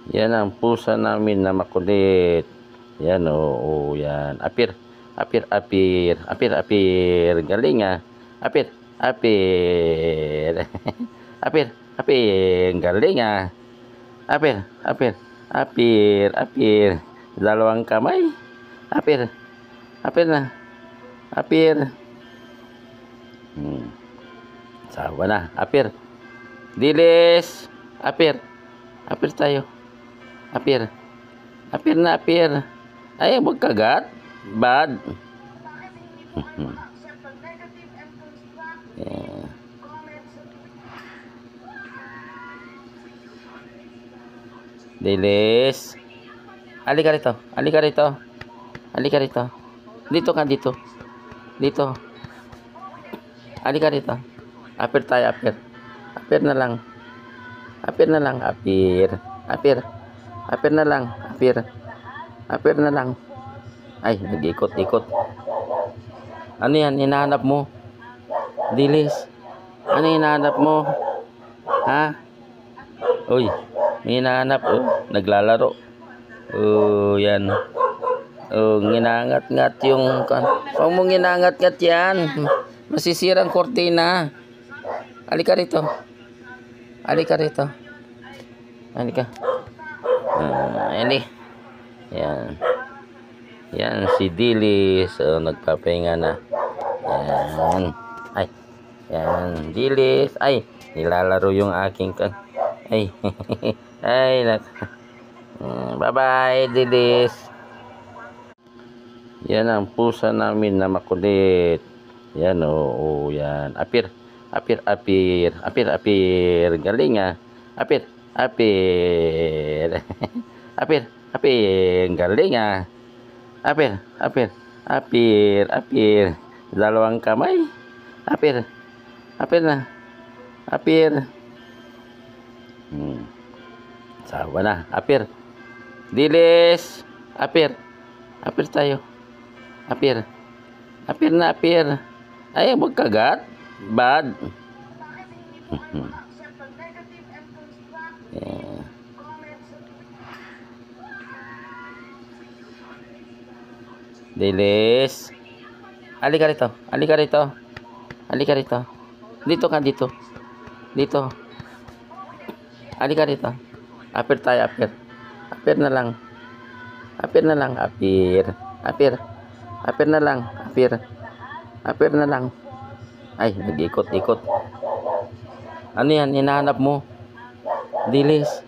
Yan ang pusa namin na makulit. Yan, oo, yan. Apir, apir, apir, apir, apir. Galing ah. Apir, apir. Apir, apir. Galing ah. Apir, apir, apir, apir. Dalawang kamay. Apir, apir na. Apir. Sawa na. Apir. Dilis. Apir. Apir tayo. Apir. Apir na, apir. Ay, huwag kagat. Bad. Yeah. Dilis. Halika rito. Halika rito. Halika rito. Dito ka, dito. Dito. Halika rito. Apir tayo, apir. Apir na lang. Apir na lang. Apir. Apir. Apir na lang. Apir. Apir na lang. Ay, nag-ikot-ikot. Ano yan? Hinahanap mo? Dilis. Ano hinahanap mo? Ha? Uy, may hinahanap. Oh, naglalaro. Oh, yan. Oh, ginangat-ngat yung... Huwag mong ginangat-ngat yan. Masisirang kortina. Halika rito. Halika rito. Halika. Ini. Yan. Yan si Dilis. So, nagpapahinga na. Yan. Ay. Yan. Dilis. Ay. Nilalaro yung aking kan. Ay. Ay. Bye-bye, Dilis. Yan ang pusa namin na makulit. Yan, oo, yan. Apir. Apir, apir. Apir, apir. Galing ah. Apir. Apir. Apir. Apir. Galing ah. Apir. Apir. Apir. Apir. Dalawang kamay. Apir. Apir na. Apir. Sawa na. Apir. Dilis. Apir. Apir tayo. Apir. Apir na, apir. Ay, huwag kagat. Bad. Yeah. Dilis. Halika rito. Halika rito. Halika rito. Dito ka, dito. Dito. Halika rito. Apir tayo, apir. Apir na lang. Apir na lang. Apir. Apir. Apir na lang. Apir. Apir na lang. Ay, nag-ikot-ikot. Ano yan? Hinahanap mo? Dilis.